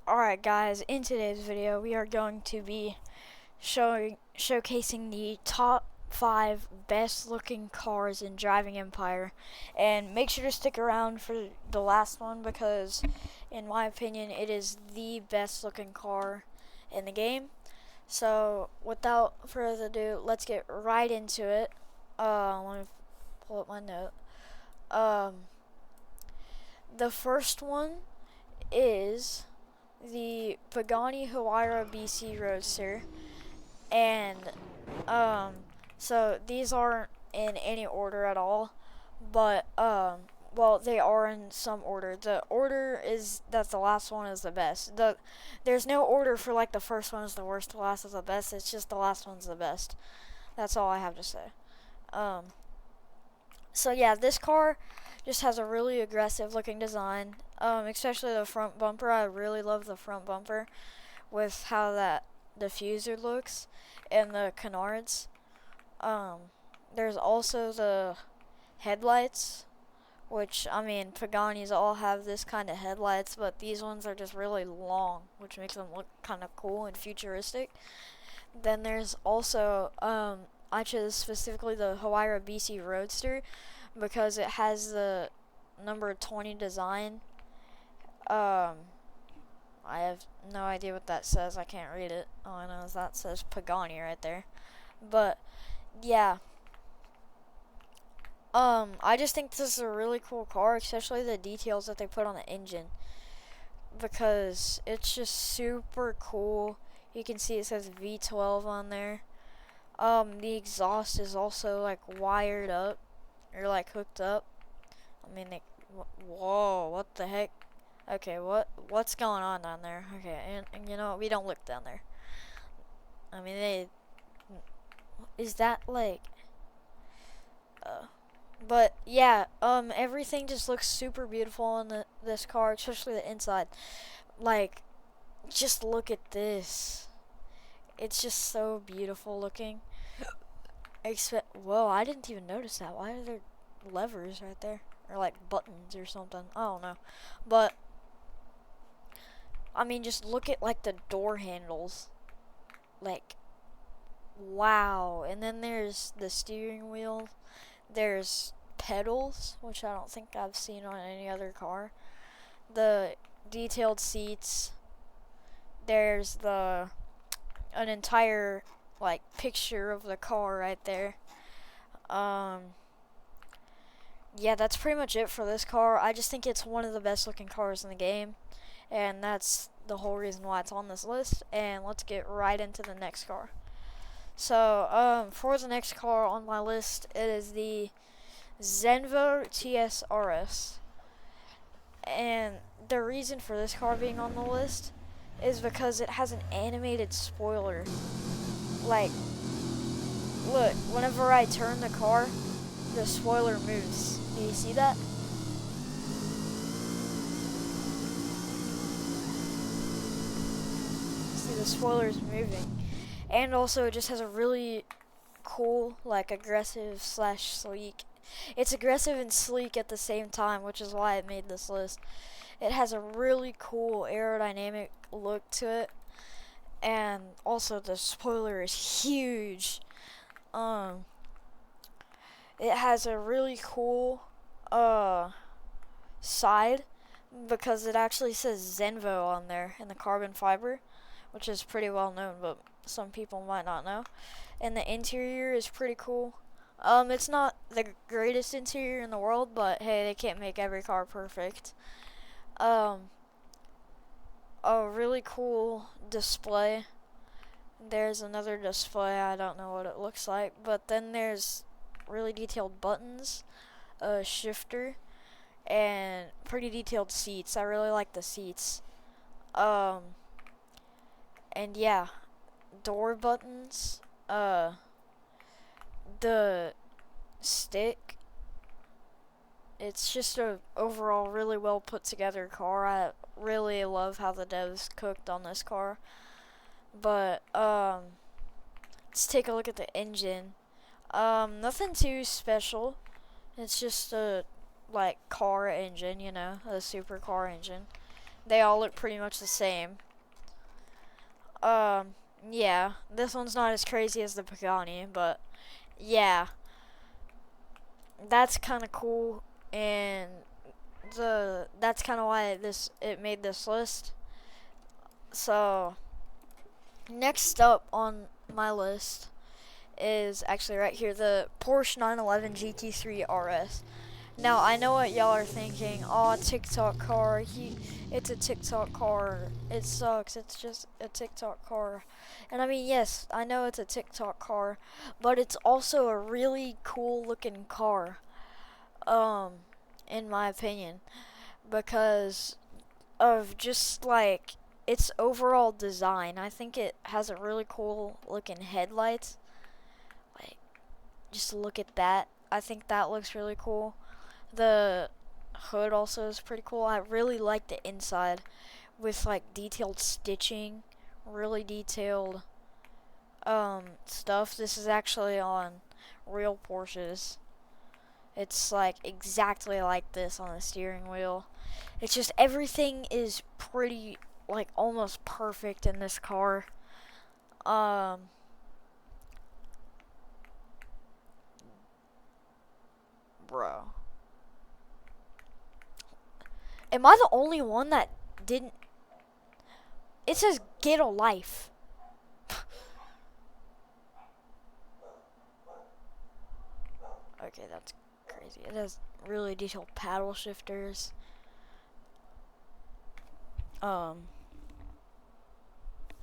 Alright guys, in today's video we are going to be showcasing the top 5 best looking cars in Driving Empire, and make sure to stick around for the last one because in my opinion it is the best looking car in the game. So without further ado, let's get right into it. Let me pull up my note. The first one is the Pagani Huayra BC Roadster, and so these aren't in any order at all, but well, they are in some order. The order is that the last one is the best. There's no order for like the first one is the worst, the last is the best. It's just the last one's the best. That's all I have to say. Um, so yeah, this car just has a really aggressive looking design. Especially the front bumper. I really love the front bumper with how that diffuser looks and the canards. Um, there's also the headlights, which I mean Paganis all have this kind of headlights, but these ones are just really long, which makes them look kind of cool and futuristic. Then there's also I chose specifically the Huayra BC Roadster because it has the number 20 design. I have no idea what that says. I can't read it. All I know is that says Pagani right there. But yeah, I just think this is a really cool car, especially the details that they put on the engine, because it's just super cool. You can see it says V12 on there. The exhaust is also like wired up or like hooked up. I mean, whoa, what the heck? Okay, what's going on down there? Okay, and you know what? We don't look down there. I mean, is that like, but yeah, everything just looks super beautiful on this car, especially the inside. Like, just look at this. It's just so beautiful looking. Whoa, I didn't even notice that. Why are there levers right there? Or like buttons or something. I don't know. But I mean, just look at like the door handles. Like, wow. And then there's the steering wheel. There's pedals, which I don't think I've seen on any other car. The detailed seats. There's an entire like picture of the car right there. Yeah, that's pretty much it for this car. I just think it's one of the best looking cars in the game, and that's the whole reason why it's on this list. And let's get right into the next car. So, for the next car on my list, it is the Zenvo TSRS. And the reason for this car being on the list is because it has an animated spoiler. Like, look, whenever I turn the car, the spoiler moves. Do you see that? See, the spoiler's moving. And also, it just has a really cool, like, aggressive slash sleek. It's aggressive and sleek at the same time, which is why it made this list. It has a really cool aerodynamic look to it. And also, the spoiler is huge. It has a really cool side because it actually says Zenvo on there in the carbon fiber, which is pretty well known, but some people might not know. And the interior is pretty cool. It's not the greatest interior in the world, but hey, they can't make every car perfect. A really cool display. There's another display, I don't know what it looks like, but then there's really detailed buttons, a shifter, and pretty detailed seats. I really like the seats. And yeah, door buttons, the stick. It's just a overall really well put together car. I really love how the devs cooked on this car. But let's take a look at the engine. Nothing too special. It's just a like car engine, you know, a supercar engine. They all look pretty much the same. Um, yeah, this one's not as crazy as the Pagani, but yeah, that's kind of cool, and that's kind of why it made this list. So next up on my list is actually right here, the Porsche 911 GT3 RS. Now I know what y'all are thinking. Oh, TikTok car. It's a TikTok car. It sucks. It's just a TikTok car. And I mean, yes, I know it's a TikTok car, but it's also a really cool looking car. Um, in my opinion, because of just like its overall design. I think it has a really cool looking headlights. Like, just look at that. I think that looks really cool. The hood also is pretty cool. I really like the inside with like detailed stitching, really detailed stuff. This is actually on real Porsches. It's like exactly like this on the steering wheel. It's just everything is pretty like almost perfect in this car. Um Bro. Am I the only one that didn't? It says get a life. Okay, that's crazy. It has really detailed paddle shifters. Um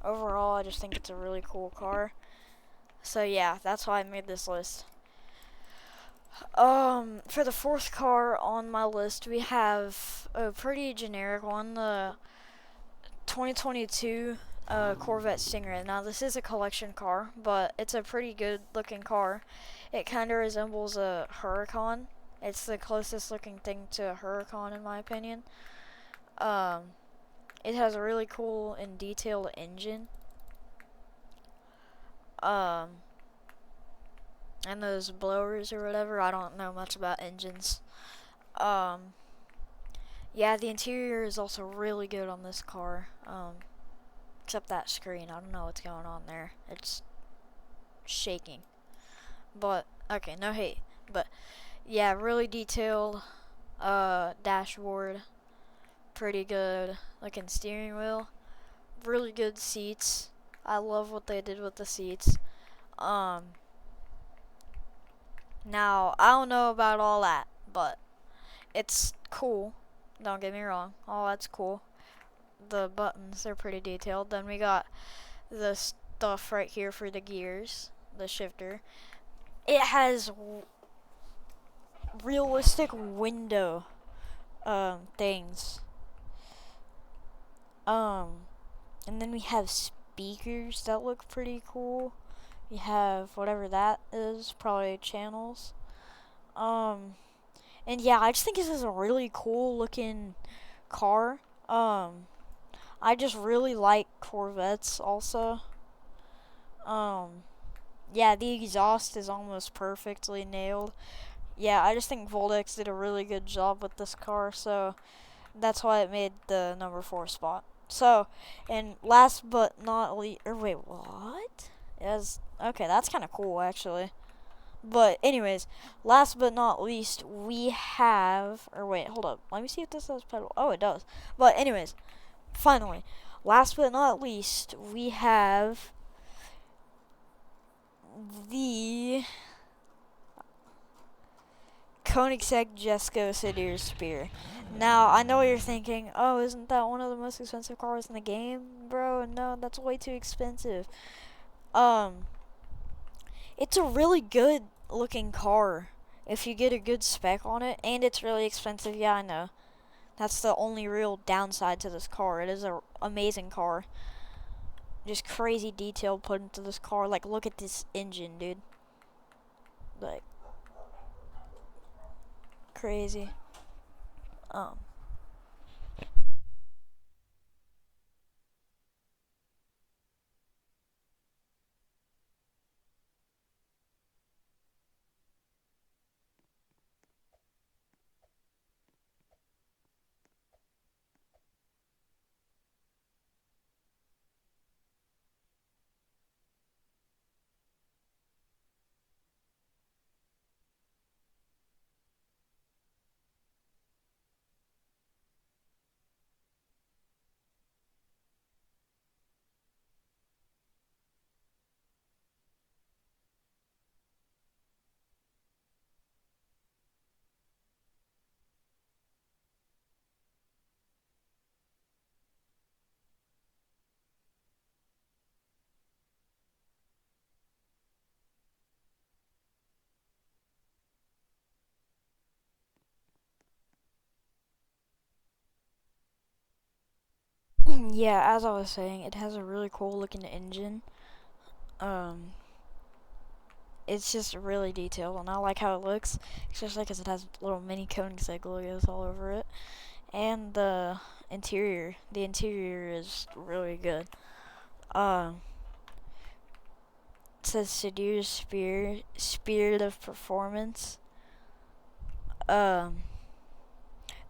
Overall, I just think it's a really cool car. So yeah, that's why I made this list. For the fourth car on my list, we have a pretty generic one, the 2022 Corvette Stingray. Now, this is a collection car, but it's a pretty good looking car. It kind of resembles a Huracan. It's the closest looking thing to a Huracan, in my opinion. Um, it has a really cool and detailed engine. Um, and those blowers or whatever. I don't know much about engines. Um, yeah, the interior is also really good on this car. Except that screen. I don't know what's going on there. It's shaking. But okay, no hate. But yeah, really detailed dashboard. Pretty good looking steering wheel. Really good seats. I love what they did with the seats. Um Now, I don't know about all that, but it's cool. Don't get me wrong. All that's cool. The buttons, they're pretty detailed. Then we got the stuff right here for the gears, the shifter. It has realistic window things. Um and then we have speakers that look pretty cool. We have whatever that is, probably channels. Um and yeah, I just think this is a really cool looking car. I just really like Corvettes also. Um yeah, the exhaust is almost perfectly nailed. Yeah, I just think Voldex did a really good job with this car, so that's why it made the number 4 spot. So, and last but not least, or wait, what? Okay, that's kind of cool actually. But anyways, last but not least, we have, or wait, hold up. Let me see if this says pedal. Oh, it does. But anyways, finally, last but not least, we have the Koenigsegg Jesko Sedan Spear. Now, I know what you're thinking. Oh, isn't that one of the most expensive cars in the game, bro? No, that's way too expensive. Um, it's a really good looking car if you get a good spec on it, and it's really expensive. Yeah, I know. That's the only real downside to this car. It is an amazing car. Just crazy detail put into this car. Like, look at this engine, dude. Like, crazy. Um, Yeah, as I was saying, it has a really cool looking engine. Um, it's just really detailed, and I like how it looks, especially because it has little mini Koenigsegg logos all over it. And the interior is really good. Um, it says Seduce Spirit of Performance. Um,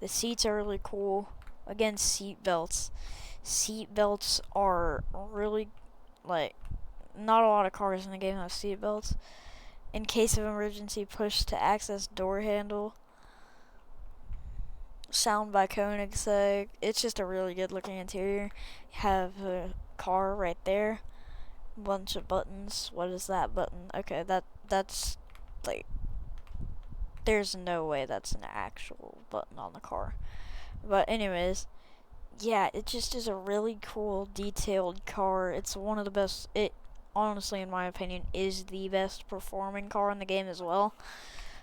the seats are really cool. Again, seat belts. Seat belts are really, like, not a lot of cars in the game have seat belts. In case of emergency, push to access door handle. Sound by Koenigsegg. It's just a really good looking interior. You have a car right there. Bunch of buttons. What is that button? Okay, that's like, there's no way that's an actual button on the car. But anyways, yeah, it just is a really cool, detailed car. It's one of the best. It honestly, in my opinion, is the best performing car in the game as well.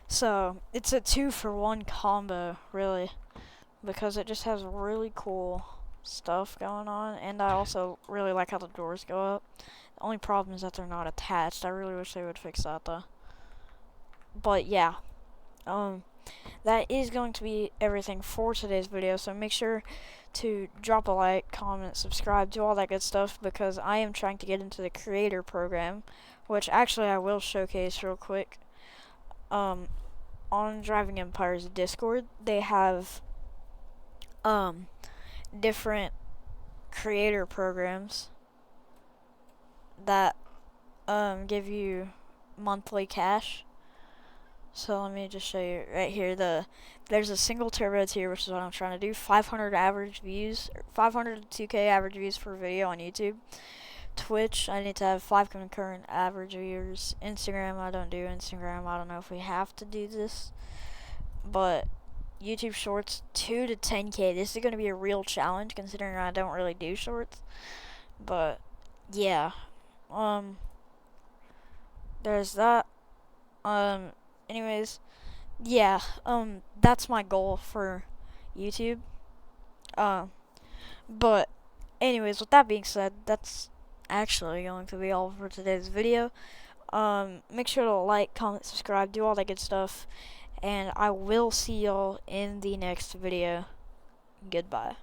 So it's a 2-for-1 combo, really, because it just has really cool stuff going on, and I also really like how the doors go up. The only problem is that they're not attached. I really wish they would fix that though. But yeah, that is going to be everything for today's video. So make sure to drop a like, comment, subscribe, do all that good stuff, because I am trying to get into the creator program, which actually I will showcase real quick. On Driving Empire's Discord, they have different creator programs that give you monthly cash. So let me just show you right here. There's a single turbo tier, which is what I'm trying to do. 500 average views, 500 to 2K average views per video on YouTube. Twitch, I need to have 5 concurrent average viewers. Instagram, I don't do Instagram. I don't know if we have to do this, but YouTube Shorts, 2 to 10K. This is going to be a real challenge considering I don't really do shorts. But yeah, there's that. Anyways, yeah, that's my goal for YouTube. But anyways, with that being said, that's actually going to be all for today's video. Make sure to like, comment, subscribe, do all that good stuff, and I will see y'all in the next video. Goodbye.